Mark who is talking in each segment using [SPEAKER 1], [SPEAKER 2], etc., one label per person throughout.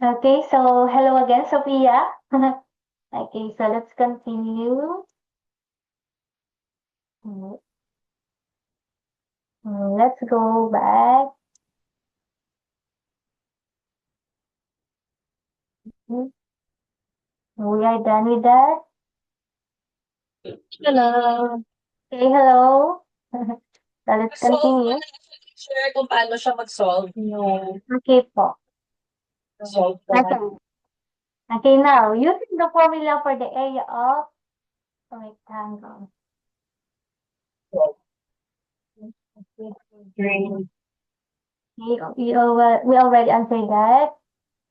[SPEAKER 1] Okay, so hello again, Sophia. Okay, so let's continue. Let's go back. We are done with that.
[SPEAKER 2] Hello.
[SPEAKER 1] Okay, hello. So let's
[SPEAKER 2] Solve mo
[SPEAKER 1] continue.
[SPEAKER 2] na share kung paano siya mag-solve yung
[SPEAKER 1] Okay po.
[SPEAKER 2] solve ko na.
[SPEAKER 1] Okay. Okay, now, using the formula for the area of a rectangle.
[SPEAKER 2] Green.
[SPEAKER 1] We already answered that.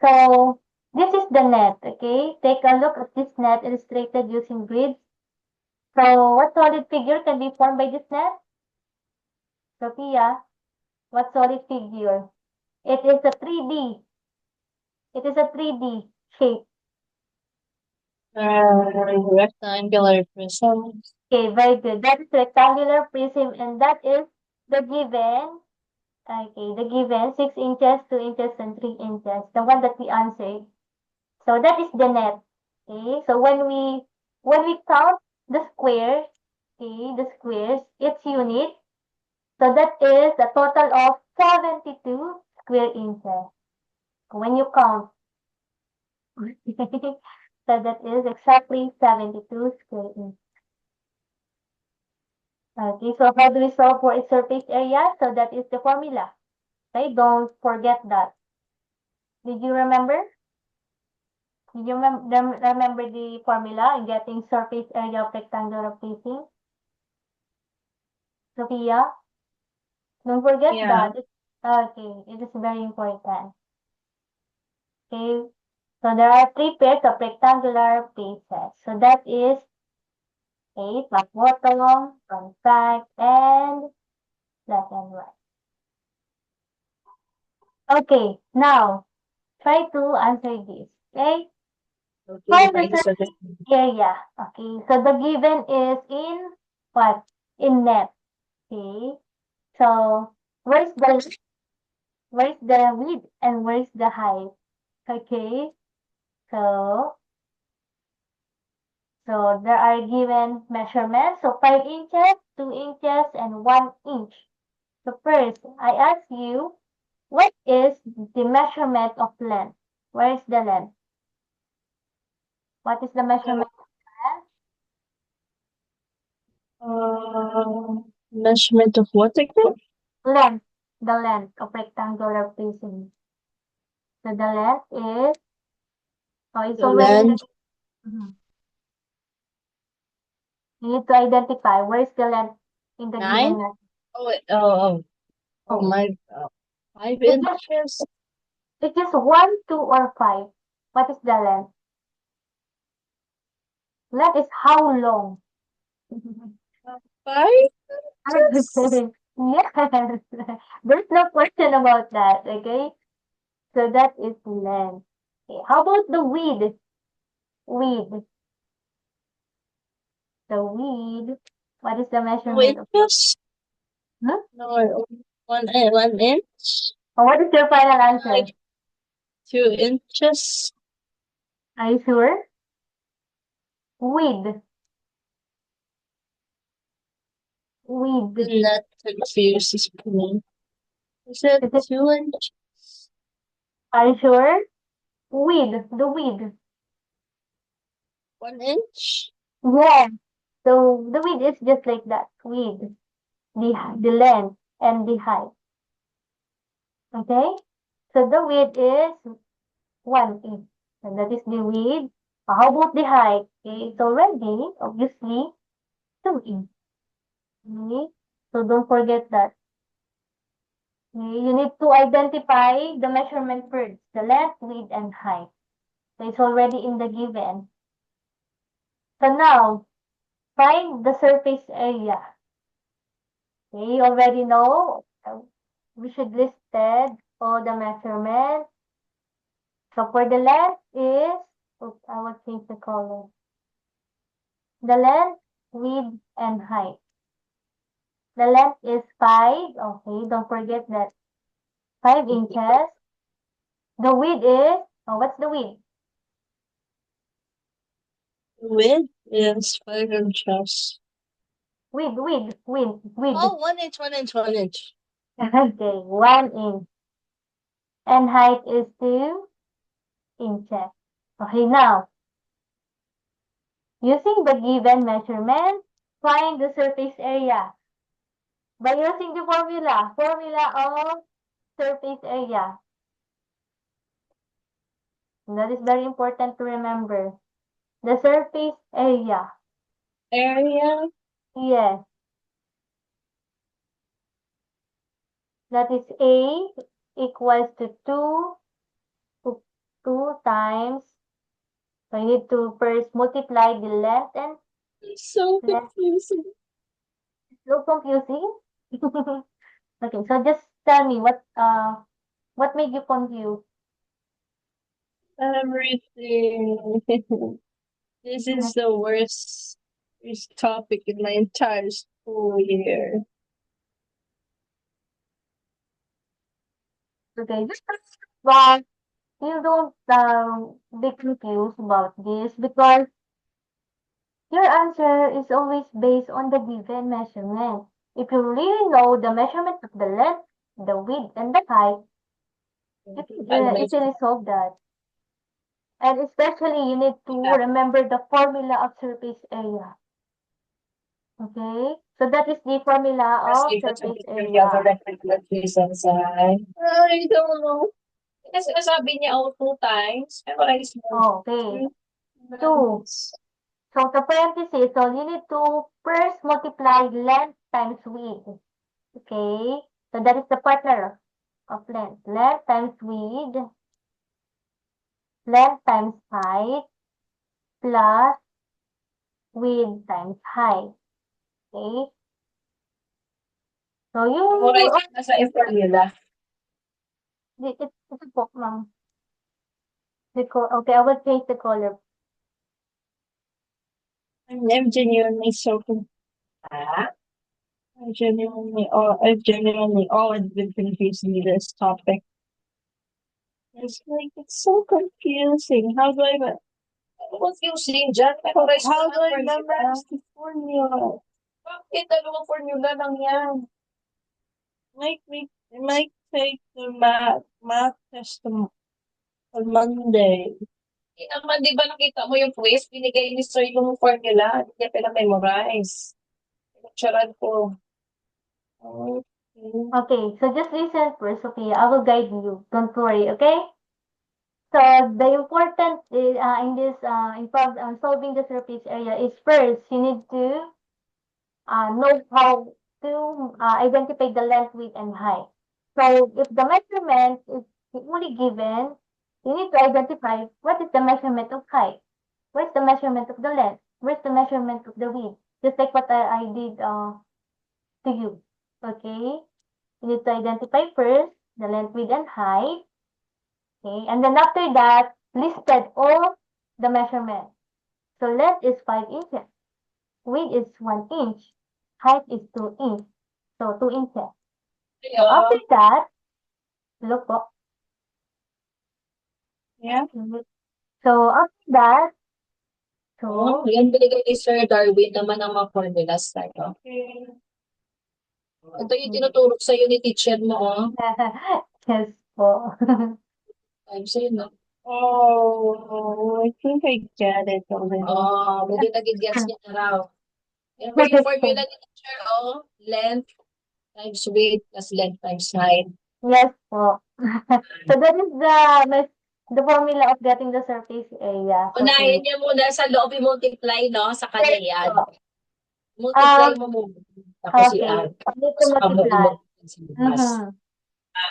[SPEAKER 1] So, this is the net, okay? Take a look at this net illustrated using grids. So, what solid figure can be formed by this net? Sophia, what solid figure? It is a 3D. It is a 3D shape.
[SPEAKER 2] Rectangular prism.
[SPEAKER 1] Okay, very good. That is rectangular prism and that is the given. Okay, the given 6 inches, 2 inches, and 3 inches. The one that we answered. So that is the net. Okay, so when we count the squares, okay, the squares, its unit. So that is a total of 72 square inches. When you count. So that is exactly 72 square inches. Okay, so how do we solve for a surface area? So that is the formula. Okay, don't forget that. Did you remember? Did you remember the formula in getting surface area of rectangular facing? Sophia, don't forget
[SPEAKER 2] Yeah.
[SPEAKER 1] that. Okay, it is very important. Okay, so there are three pairs of rectangular faces. So that is a top bottom, front back, and left and right. Okay, now try to answer this. Okay,
[SPEAKER 2] Okay,
[SPEAKER 1] find the
[SPEAKER 2] try to
[SPEAKER 1] surface
[SPEAKER 2] solve it.
[SPEAKER 1] area. Okay, so the given is in what? In net. Okay, so where's the width and where's the height? Okay, so there are given measurements. So 5 inches, 2 inches, and 1 inch. So first, I ask you, what is the measurement of length? Where is the length? What is the measurement of
[SPEAKER 2] Measurement of what again?
[SPEAKER 1] length? The length of rectangular facing. So the length is, oh, it's
[SPEAKER 2] The
[SPEAKER 1] already in the,
[SPEAKER 2] land.
[SPEAKER 1] Mhm. You need to identify where is the length in the given
[SPEAKER 2] 9?
[SPEAKER 1] length.
[SPEAKER 2] Oh, wait. Oh
[SPEAKER 1] Oh,
[SPEAKER 2] my. 5
[SPEAKER 1] it's just,
[SPEAKER 2] inches.
[SPEAKER 1] it's just 1, 2, or 5. What is the length? Length is how long?
[SPEAKER 2] 5 inches.
[SPEAKER 1] Okay. Yes. There's no question about that. Okay. So that is length. Okay. How about the width? Width. The width. What is the
[SPEAKER 2] 2
[SPEAKER 1] measurement of width?
[SPEAKER 2] inches?
[SPEAKER 1] Hmm?
[SPEAKER 2] No, 1 inch.
[SPEAKER 1] Oh, what is your final answer?
[SPEAKER 2] Like 2 inches.
[SPEAKER 1] Are you sure? Width.
[SPEAKER 2] The
[SPEAKER 1] Width.
[SPEAKER 2] net confuses me. Is it
[SPEAKER 1] Is it,
[SPEAKER 2] 2 inches?
[SPEAKER 1] are you sure? Width. The width.
[SPEAKER 2] 1 inch?
[SPEAKER 1] Yeah. So the width is just like that. Width. The length and the height. Okay? So the width is 1 inch. And that is the width. How about the height? Okay, it's already, obviously, 2 inch. Okay? So don't forget that. Okay? You need to identify the measurement first. The length, width, and height. So it's already in the given. So now, find the surface area. Okay, you already know. We should listed all the measurements. So for the length is, oops, I will change the color. The length, width, and height. The length is 5. Okay, don't forget that. 5 inches. The width is, Oh, what's the width?
[SPEAKER 2] Width is 5 inches.
[SPEAKER 1] Width.
[SPEAKER 2] Oh, 1 inch, 1 inch, 1 inch.
[SPEAKER 1] Okay, 1 inch. And height is 2 inches. Okay, now, using the given measurement, find the surface area. By using the formula of surface area. And that is very important to remember. The surface area.
[SPEAKER 2] Area?
[SPEAKER 1] Yes. That is A equals to 2 times. So you need to first multiply the length and
[SPEAKER 2] It's so
[SPEAKER 1] length.
[SPEAKER 2] confusing.
[SPEAKER 1] So confusing. Okay, so just tell me what made you confused?
[SPEAKER 2] Everything. This is the worst topic in my entire school year.
[SPEAKER 1] Okay, but you don't be confused about this because your answer is always based on the given measurement. If you really know the measurement of the length, the width, and the height, you can easily solve that. And especially, you need to remember the formula of surface area. Okay? So that is the formula of surface area.
[SPEAKER 2] I don't know. Kasi nasabi niya ako 2 times. Memorize mo.
[SPEAKER 1] Okay. 2. So, the parenthesis, so you need to first multiply length times width. Okay? So, that is the partner of length. Length times width. Length times height. Plus width times height. Okay? So, you...
[SPEAKER 2] Memorize mo na sa formula.
[SPEAKER 1] It's a book, ma'am. Okay, I will change the color.
[SPEAKER 2] I'm genuinely so confused. I've genuinely always been confused in this topic. It's like, it's so confusing. How do I, confusing dyan? How do I memorize the formula? Bakit? Dalawang formula lang yan. Might take the math test on Monday. Hindi naman, di ba nakita mo yung quiz? Binigay ni Sir yung formula. Hindi niya pina-memorize. Picturean ko. Okay.
[SPEAKER 1] Okay, so just listen first, Sophia. I will guide you. Don't worry, okay? So the important in this solving the surface area is first you need to know how to identify the length, width, and height. So if the measurement is only given, you need to identify what is the measurement of height, where's the measurement of the length, where's the measurement of the width, just like what I did to you. Okay, you need to identify first the length, width, and height. Okay, and then after that, listed all the measurements. So length is 5 inches, width is 1 inch, height is 2 inch, so 2 inches. So after that, look po.
[SPEAKER 2] Yeah.
[SPEAKER 1] So after that, so
[SPEAKER 2] Yan binigay ni Sir Darwin naman ang mga formulas tayo. Okay. Ito yung tinuturo sa'yo ni teacher mo, oh.
[SPEAKER 1] yes po.
[SPEAKER 2] Time sa'yo, no? Oh, I think I get it already. Oh, hindi nagigets niya na raw. Yan ba yung formula ni teacher, oh? Length times width plus length times height.
[SPEAKER 1] Yes po. So that is the formula of getting the surface area.
[SPEAKER 2] Unahin niya muna sa loob i-multiply, no? Sa kanya
[SPEAKER 1] Yes
[SPEAKER 2] yan.
[SPEAKER 1] po.
[SPEAKER 2] Multiply mo muna. Tapos
[SPEAKER 1] Okay.
[SPEAKER 2] i-add.
[SPEAKER 1] I need to
[SPEAKER 2] Tapos
[SPEAKER 1] multiply.
[SPEAKER 2] sa labas.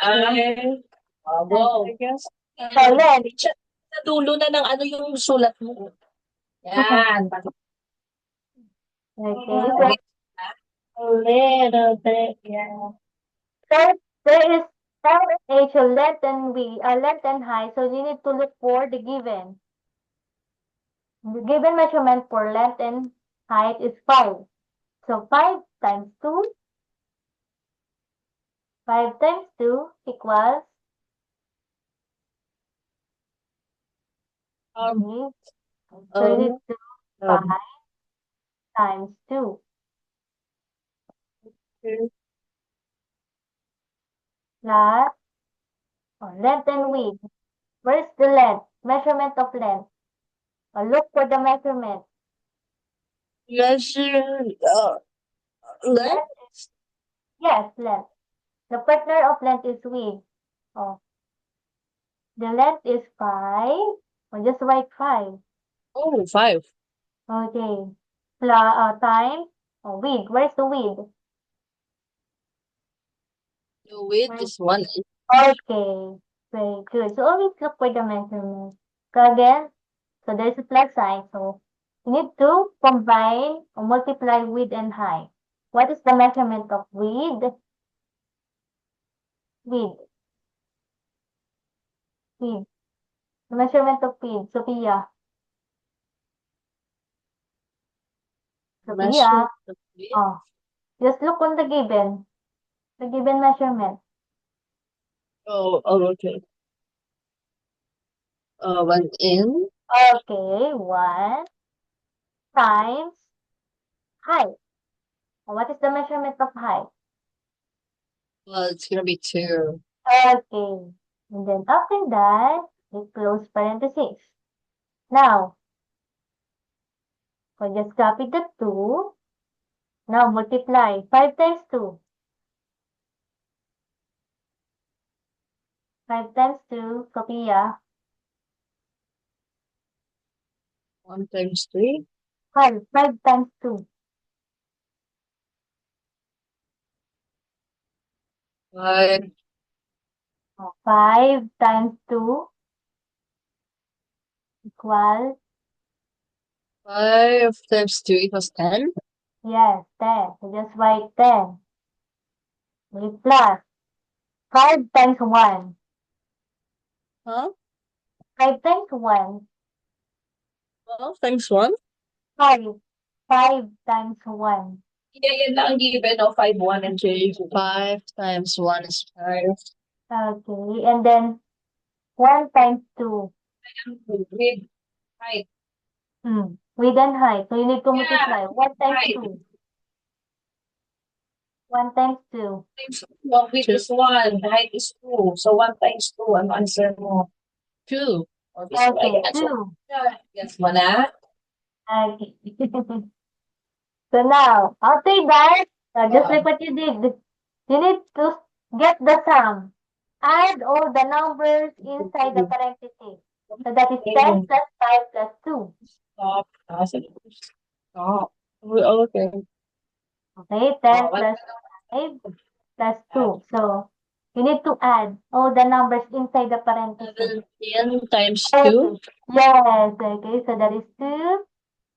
[SPEAKER 2] Okay. Wow. I guess.
[SPEAKER 1] So length.
[SPEAKER 2] Teacher, sa dulo na ng ano yung sulat mo. Yan.
[SPEAKER 1] Okay.
[SPEAKER 2] A little bit, yeah.
[SPEAKER 1] So there is LH, so length and length and height. So you need to look for the given. The given measurement for length and height is 5. So 5 times 2. 5 times 2 equals Okay. So you need to do 5 times 2 plus length and width. Where's the length? Measurement of length. Look for the measurement.
[SPEAKER 2] measure length.
[SPEAKER 1] Yes, length. The partner of length is width. Oh, the length is 5. Or just write 5.
[SPEAKER 2] Oh, 5.
[SPEAKER 1] Okay. Times width. Where's the width?
[SPEAKER 2] The width is 1 inch.
[SPEAKER 1] Okay. Very good. So always look for the measurement. So again, so there's a plus sign. So you need to combine or multiply width and height. What is the measurement of width? Width. Width. The measurement of width. Sophia.
[SPEAKER 2] Measure
[SPEAKER 1] Sophia.
[SPEAKER 2] the width.
[SPEAKER 1] Oh. Just look on the given. The given measurement.
[SPEAKER 2] Oh, okay. 1 inch.
[SPEAKER 1] Okay. 1 times height. What is the measurement of height?
[SPEAKER 2] Well, it's gonna be 2.
[SPEAKER 1] Okay. And then after that, we close parentheses. Now, so just copy the 2. Now multiply. 5 times 2. 5 times 2, Sophia.
[SPEAKER 2] 1 times 3.
[SPEAKER 1] 5. 5 times 2.
[SPEAKER 2] 5.
[SPEAKER 1] 5 times 2 equals,
[SPEAKER 2] 5 times 2 equals 10.
[SPEAKER 1] yes, 10. So just write 10. We plus 5 times 1.
[SPEAKER 2] Huh?
[SPEAKER 1] 5 times 1.
[SPEAKER 2] 12 times 1?
[SPEAKER 1] 5. 5 times 1.
[SPEAKER 2] Yeah, yan lang given of 5, 1, and 3. 5 times 1 is 5.
[SPEAKER 1] Okay. And then 1 times 2.
[SPEAKER 2] With height.
[SPEAKER 1] Width and height. So you need to multiply. 1 times
[SPEAKER 2] Height.
[SPEAKER 1] 2. 1 times 2.
[SPEAKER 2] Well, width is 1, height is 2. So 1 times 2, ang answer mo? 2.
[SPEAKER 1] Okay, 2.
[SPEAKER 2] Yes, 1 na.
[SPEAKER 1] Okay. So now, after that, just like what you did, you need to get the sum. Add all the numbers inside the parentheses. So that is 10 plus 5 plus 2.
[SPEAKER 2] Stop. Stop. Okay.
[SPEAKER 1] Okay, 10 plus 5 plus 2. So, you need to add all the numbers inside the parentheses.
[SPEAKER 2] 17 times
[SPEAKER 1] Okay.
[SPEAKER 2] 2.
[SPEAKER 1] Yes, okay, so that is 2.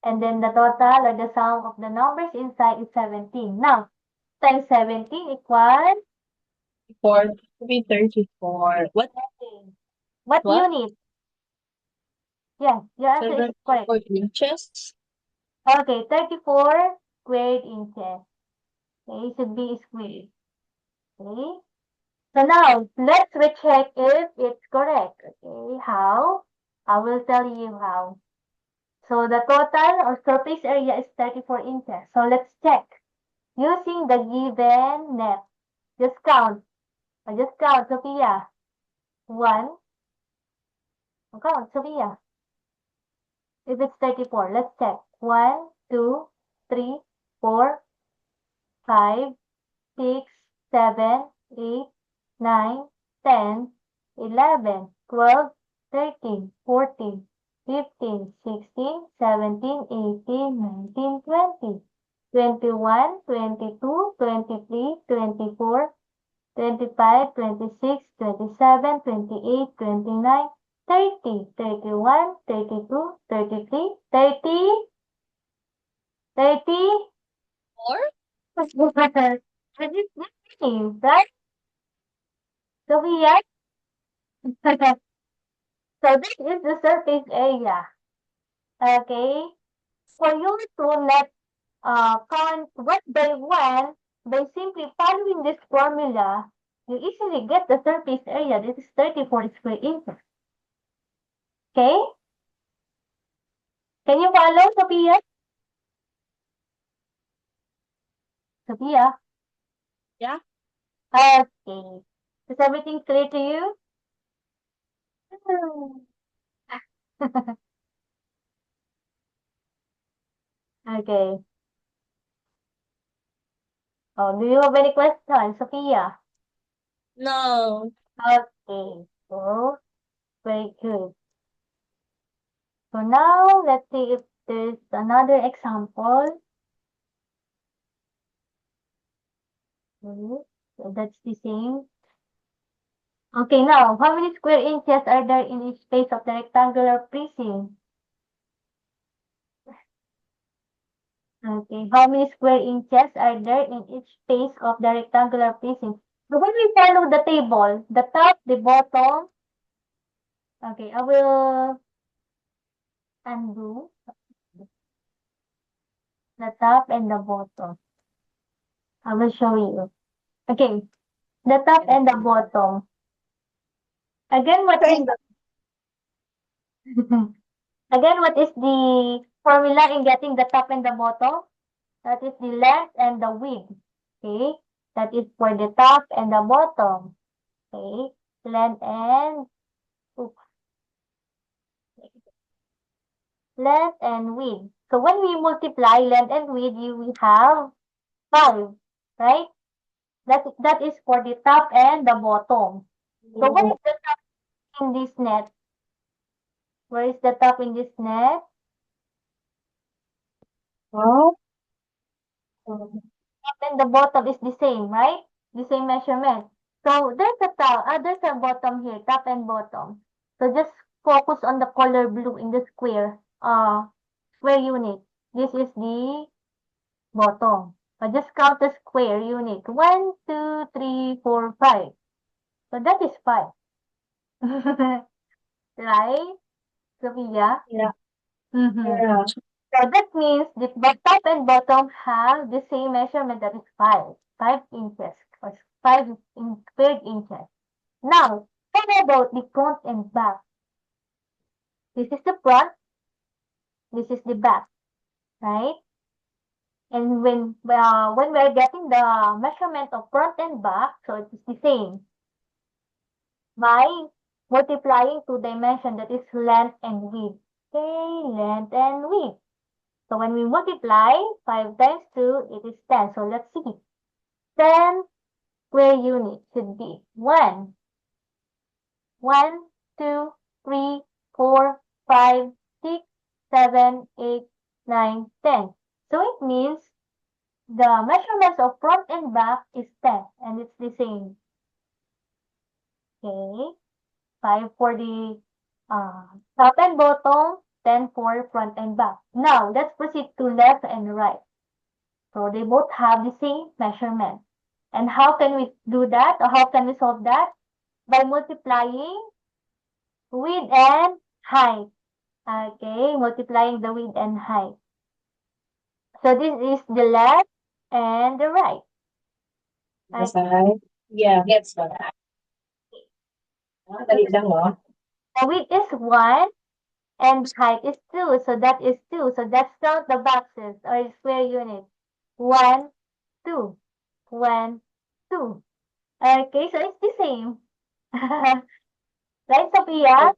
[SPEAKER 1] And then the total or the sum of the numbers inside is 17. Now, times 17 equals
[SPEAKER 2] 4. To be 34. What?
[SPEAKER 1] what
[SPEAKER 2] What?
[SPEAKER 1] unit? Yes, your answer is correct.
[SPEAKER 2] 4 inches.
[SPEAKER 1] Okay, 34 squared inches. Okay, should be squared. Okay. So now, let's recheck if it's correct. Okay, how? I will tell you how. So the total or surface area is 34 inches. So let's check. Using the given net. Just count. Just count, Sophia. 1. Count, Sophia. If it's 34, let's check. 1, 2, 3, 4, 5, 6, 7, 8, 9, 10, 11, 12, 13, 14, 15, 16, 17, 18, 19, 20, 21, 22, 23, 24, 25, 26, 27, 28, 29, 30, 31, 32, 33, 30, 30.
[SPEAKER 2] 4?
[SPEAKER 1] Right? Sophia? So this is the surface area. Okay? For you to not count one by one, by simply following this formula, you easily get the surface area. This is 34 square inches. Okay? Can you follow, Sophia? Sophia?
[SPEAKER 2] Yeah.
[SPEAKER 1] Okay. Is everything clear to you? Okay. Oh, do you have any questions, Sophia?
[SPEAKER 2] No.
[SPEAKER 1] Okay. So, very good. So now, let's see if there's another example. Okay, so that's the same. Okay, now, how many square inches are there in each space of the rectangular prism? Okay, how many square inches are there in each space of the rectangular prism? So when we follow the table, the top, the bottom, okay, I will undo the top and the bottom. I will show you. Okay, the top and the bottom. Again, what is again, what is the formula in getting the top and the bottom? That is the length and the width. Okay, that is for the top and the bottom. Okay, length and oops, length and width. So when we multiply length and width, you will have 5, right? That is for the top and the bottom. So where is the top in this net? Where is the top in this net?
[SPEAKER 2] Oh.
[SPEAKER 1] Top and the bottom is the same, right? The same measurement. So there's a top, there's a bottom here, top and bottom. So just focus on the color blue in the square unit. This is the bottom. So just count the square unit. 1, 2, 3, 4, 5. So that is 5. Right, Sophia?
[SPEAKER 2] Yeah.
[SPEAKER 1] Mm-hmm.
[SPEAKER 2] Yeah.
[SPEAKER 1] So that means the top and bottom have the same measurement, that is 5 inches or 5 in square inches. Now, what about the front and back? This is the front, this is the back, right? And when we're getting the measurement of front and back, so it is the same by multiplying two dimension, that is length and width. Okay, length and width. So when we multiply 5 times 2, it is 10. So let's see. 10 square units should be 1, 1, 2, 3, 4, 5, 6, 7, 8, 9, 10. So it means the measurements of front and back is 10, and it's the same. Okay, 5 for the top and bottom, 10 for front and back. Now, let's proceed to left and right. So they both have the same measurement. And how can we do that, or how can we solve that? By multiplying width and height. Okay, multiplying the width and height. So this is the left and the right.
[SPEAKER 2] Yes, yeah. Gets that. Dali lang, no?
[SPEAKER 1] The width is 1 and height is 2. So that is 2. So let's count the boxes or square units. 1, 2. 1, 2. Okay, so it's the same. Right, Sophia?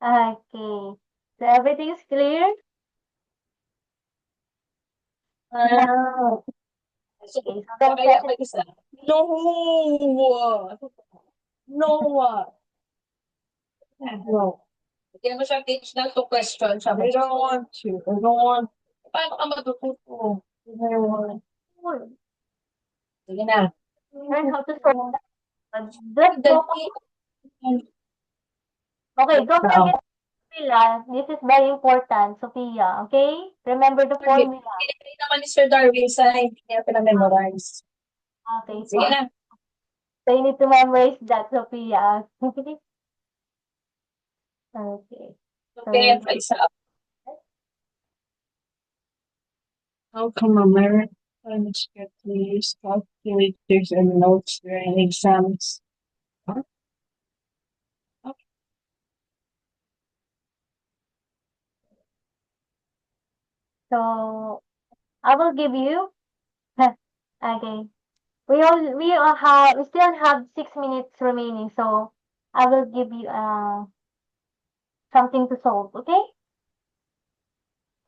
[SPEAKER 1] Okay. So everything is clear?
[SPEAKER 2] Ah. So,
[SPEAKER 1] Okay, so don't
[SPEAKER 2] kaya
[SPEAKER 1] set
[SPEAKER 2] may
[SPEAKER 1] it.
[SPEAKER 2] isa. No! No! No. Hindi mo siya teach ng two questions. I don't want to. I don't want. Paano ka matututo? I don't want. Sige na.
[SPEAKER 1] Learn how to solve that. Just focus.
[SPEAKER 2] Dali.
[SPEAKER 1] Okay, don't
[SPEAKER 2] Oo.
[SPEAKER 1] forget formula. This is very important, Sophia. Okay? Remember the formula.
[SPEAKER 2] Hindi naman ni Sir Darwin sa hindi niya pinamemorize.
[SPEAKER 1] Okay, so,
[SPEAKER 2] Sige na.
[SPEAKER 1] so you need to memorize that, Sophia. Okay.
[SPEAKER 2] Okay,
[SPEAKER 1] So,
[SPEAKER 2] isa. How come Americans get to use calculators and notes during exams? Huh?
[SPEAKER 1] So I will give you. Okay. We still have 6 minutes remaining, so I will give you something to solve. Okay?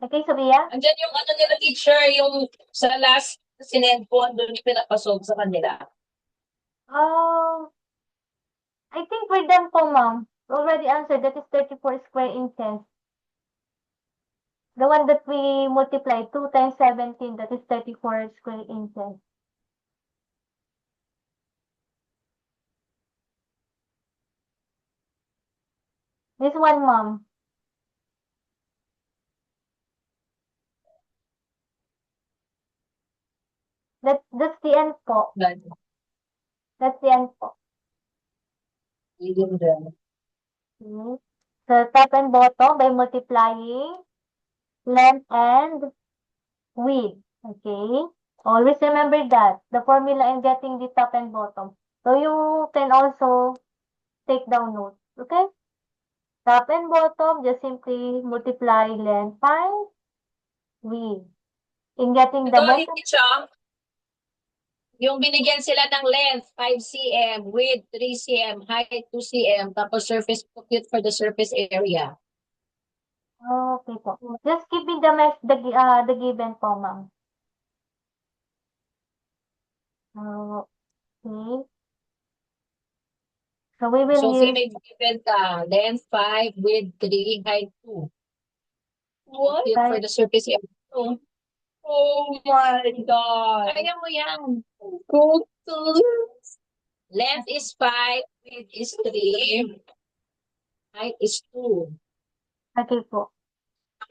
[SPEAKER 1] Okay, Sophia?
[SPEAKER 2] Andyan yung ano nila teacher, yung sa last sinend ko, andun yung pinapasolve sa kanila.
[SPEAKER 1] Oh, I think we're done po, ma'am. Already answered. That is 34 square inches. The one that we multiply 2 times 17, that is 34 square inches. This one, ma'am. That's the end po. That's the end po.
[SPEAKER 2] Medium din.
[SPEAKER 1] Okay. So top and bottom by multiplying length and width. Okay. Always remember that. The formula in getting the top and bottom. So you can also take down notes. Okay. Top and bottom, just simply multiply length times width. In getting the
[SPEAKER 2] Ito,
[SPEAKER 1] bottom,
[SPEAKER 2] teacher, yung binigyan sila ng length, 5 cm, width, 3 cm, height, 2 cm, tapos surface compute for the surface area.
[SPEAKER 1] okay po. Just give me the given po, ma'am. Okay. So we will
[SPEAKER 2] So,
[SPEAKER 1] use,
[SPEAKER 2] may given ka, length 5, width 3, height 2. What? Compute for the surface area. Oh my God. Kaya mo yan. Go to. Length is 5, width is 3, height is 2.
[SPEAKER 1] okay po.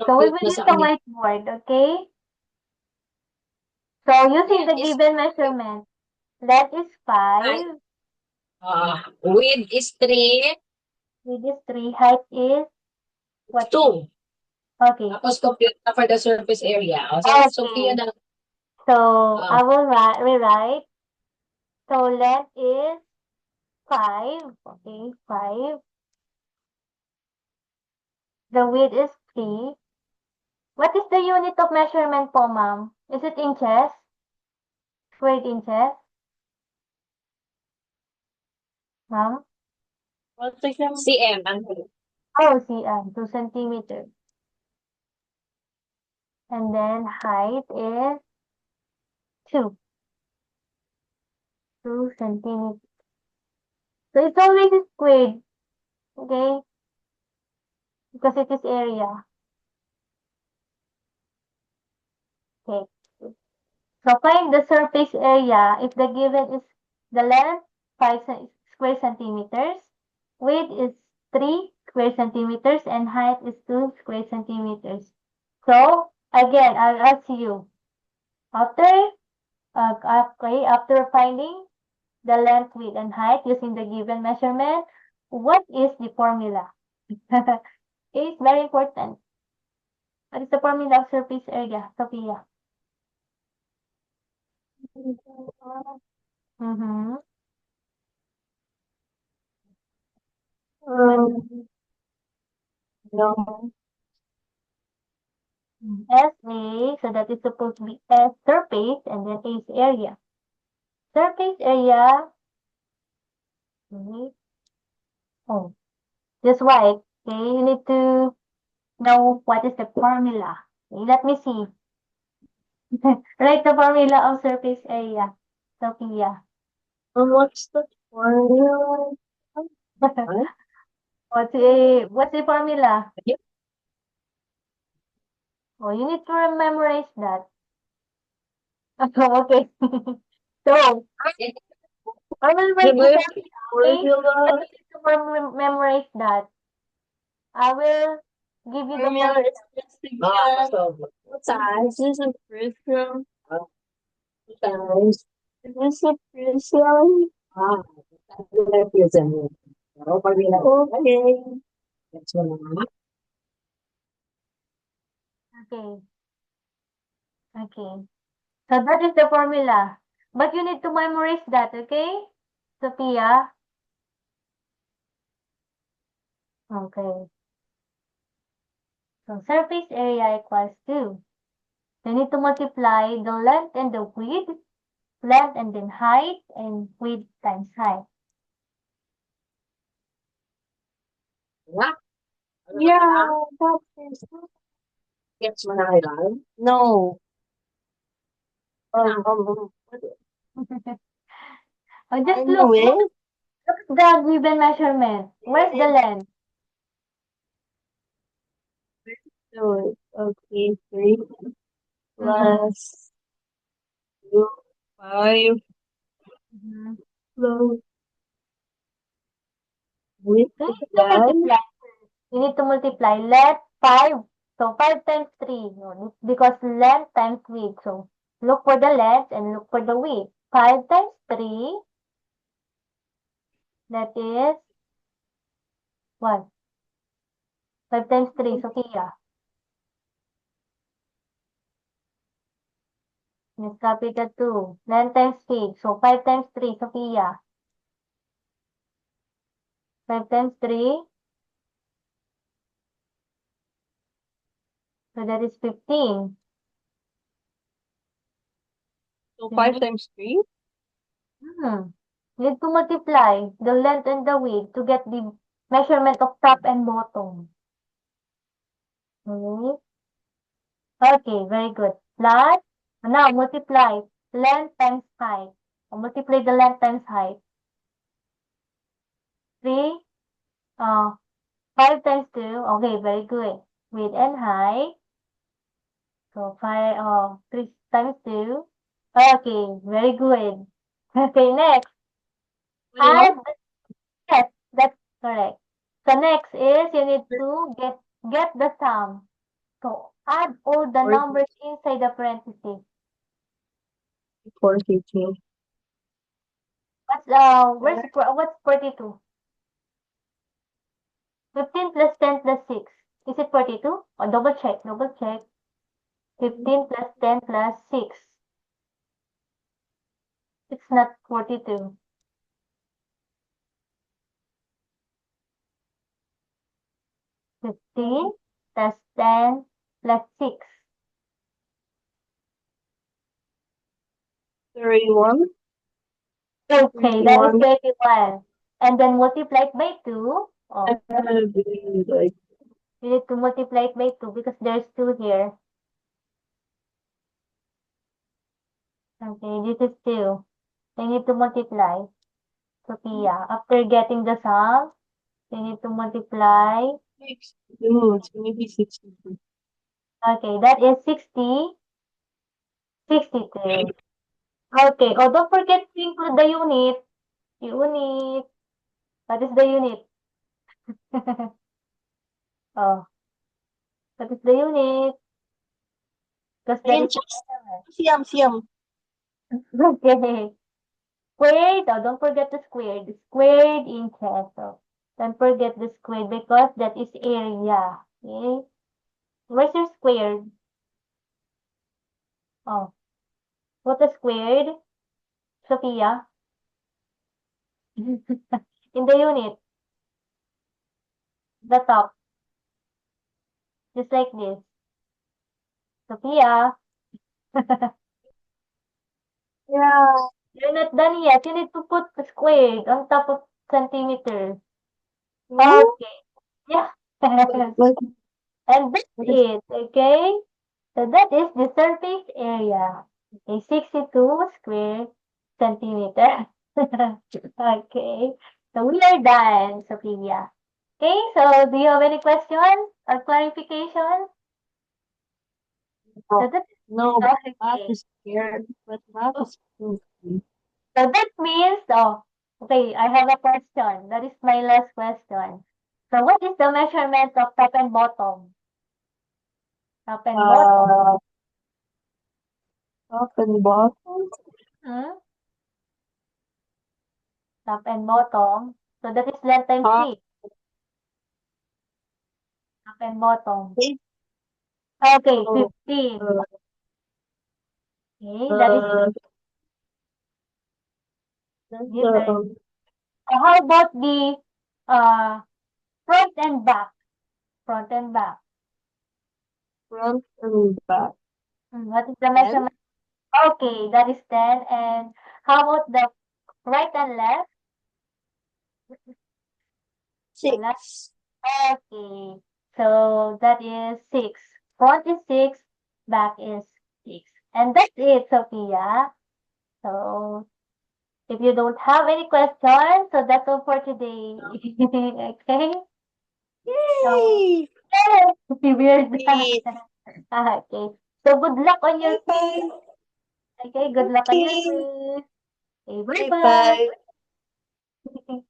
[SPEAKER 1] So we will use the whiteboard, okay? So using the given measurement, length is 5,
[SPEAKER 2] Width is 3,
[SPEAKER 1] width is 3, height is what?
[SPEAKER 2] 2.
[SPEAKER 1] Okay.
[SPEAKER 2] Tapos compute na for the surface area. O, so,
[SPEAKER 1] Okay.
[SPEAKER 2] Sophia na.
[SPEAKER 1] So I will rewrite. So length is 5, okay, 5. The width is 3. What is the unit of measurement po, ma'am? Is it inches? Squared inches? Ma'am?
[SPEAKER 2] CM.
[SPEAKER 1] Oh, cm, 2 centimeters. And then height is 2. 2 centimeters. So it's always squared, okay? Because it is area. Okay. So find the surface area if the given is the length 5 square centimeters, width is 3 square centimeters, and height is 2 square centimeters. So again, I'll ask you, after finding the length, width, and height using the given measurement, what is the formula? It's very important. What is the formula of surface area, Sophia? Mm-hmm.
[SPEAKER 2] No.
[SPEAKER 1] SA, so that is supposed to be S surface and then A is area. Surface area, okay. Oh, just write, okay, you need to know what is the formula. Okay, let me see. Write the formula of surface area, Sophia.
[SPEAKER 2] What's the formula?
[SPEAKER 1] What's the formula?
[SPEAKER 2] Yep.
[SPEAKER 1] Oh, you need to memorize that. Okay. So, I will write the formula, okay? But you need to memorize that. I will give you the formula.
[SPEAKER 2] Size is a prism. Size is a prism. Prism. Okay. That's one.
[SPEAKER 1] Okay. Okay. So that is the formula. But you need to memorize that, okay? Sophia? Okay. So surface area equals to You need to multiply the length and the width, length and then height, and width times height.
[SPEAKER 2] Yeah, that is.
[SPEAKER 3] Gets mo na kailangan?
[SPEAKER 2] No.
[SPEAKER 1] Oh, just
[SPEAKER 2] Anyway,
[SPEAKER 1] look at the given measurement. Where's the length?
[SPEAKER 2] so okay, 3
[SPEAKER 1] Mhm.
[SPEAKER 2] plus 2, 5
[SPEAKER 1] Mhm.
[SPEAKER 2] plus with
[SPEAKER 1] So
[SPEAKER 2] that.
[SPEAKER 1] you need to multiply length 5. So 5 times 3. No, because length times width. So look for the length and look for the width. 5 times 3. That is what? 5 times 3, Sophia. Let's copy the 2. Length times width. So 5 times 3, Sophia. 5 times 3. So that is 15.
[SPEAKER 2] So 5
[SPEAKER 1] Okay.
[SPEAKER 2] times 3.
[SPEAKER 1] You need to multiply the length and the width to get the measurement of top and bottom. Okay. Okay, very good. Plus, now multiply length times height. Multiply the length times height. 3, 5 times 2. Okay, very good. Width and height. So 3 times 2. Okay, very good. Okay, next.
[SPEAKER 2] 21.
[SPEAKER 1] Add, yes, that's correct. So next is you need to get the sum. So add all the
[SPEAKER 2] 40,
[SPEAKER 1] numbers inside the parentheses.
[SPEAKER 2] 42.
[SPEAKER 1] What's 42? 15 plus 10 plus 6. Is it 42? Or double check, double check. 15 plus 10 plus 6. It's not 42. 15 plus 10 plus 6.
[SPEAKER 2] 31.
[SPEAKER 1] Okay, that is
[SPEAKER 2] 51.
[SPEAKER 1] 31. And then multiply it by 2. Oh,
[SPEAKER 2] Like
[SPEAKER 1] you need to multiply it by 2 because there's 2 here. Okay, this is 2. You need to multiply. Sophia, after getting the sum, you need to multiply.
[SPEAKER 2] 62. It's going to be 62.
[SPEAKER 1] Okay, that is 60, 62. Okay, oh, don't forget to include the unit. Unit. What is the unit? Oh, what is the unit? Because that
[SPEAKER 2] Ayun,
[SPEAKER 1] is the
[SPEAKER 2] siyam, siyam.
[SPEAKER 1] measurement. Okay. Squared, oh, don't forget the squared. Squared inches. So, don't forget the squared because that is area. Okay. Where's your squared? Oh, what is squared? Sophia? In the unit, the top, just like this. Sophia,
[SPEAKER 2] Yeah.
[SPEAKER 1] you're not done yet. You need to put the squared on top of centimeters.
[SPEAKER 2] No?
[SPEAKER 1] Okay. Yeah.
[SPEAKER 2] Like,
[SPEAKER 1] And that's it. Okay. So that is the surface area. Okay, 62 square centimeter. Okay. So we are done, Sophia. Okay, so do you have any questions or clarification? So that's
[SPEAKER 2] no, but math
[SPEAKER 1] okay.
[SPEAKER 2] is scared. But math is goofy.
[SPEAKER 1] So that means, oh, okay, I have a question. That is my last question. So what is the measurement of top and bottom? Top and bottom.
[SPEAKER 2] Top and bottom.
[SPEAKER 1] Hmm? Top and bottom. So that is length times
[SPEAKER 2] Top.
[SPEAKER 1] width. Top and bottom.
[SPEAKER 2] Okay.
[SPEAKER 1] Okay,
[SPEAKER 2] So,
[SPEAKER 1] 15.
[SPEAKER 2] uh,
[SPEAKER 1] Okay, that is
[SPEAKER 2] then
[SPEAKER 1] given. How about the uh front and back? Front and back.
[SPEAKER 2] front and back.
[SPEAKER 1] What is the measurement? Okay, that is 10. And how about the right and left? Wala.
[SPEAKER 2] Six.
[SPEAKER 1] Okay, so that is 6. Front is 6, back is 6. And that's it, Sophia. So, if you don't have any questions, so that's all for today. Okay? So,
[SPEAKER 2] Yay!
[SPEAKER 1] weird.
[SPEAKER 2] Great.
[SPEAKER 1] Okay. So, good luck on your quiz.
[SPEAKER 2] Bye-bye.
[SPEAKER 1] Okay, good luck on your
[SPEAKER 2] Okay.
[SPEAKER 1] quiz. Okay, bye-bye.
[SPEAKER 2] Bye-bye.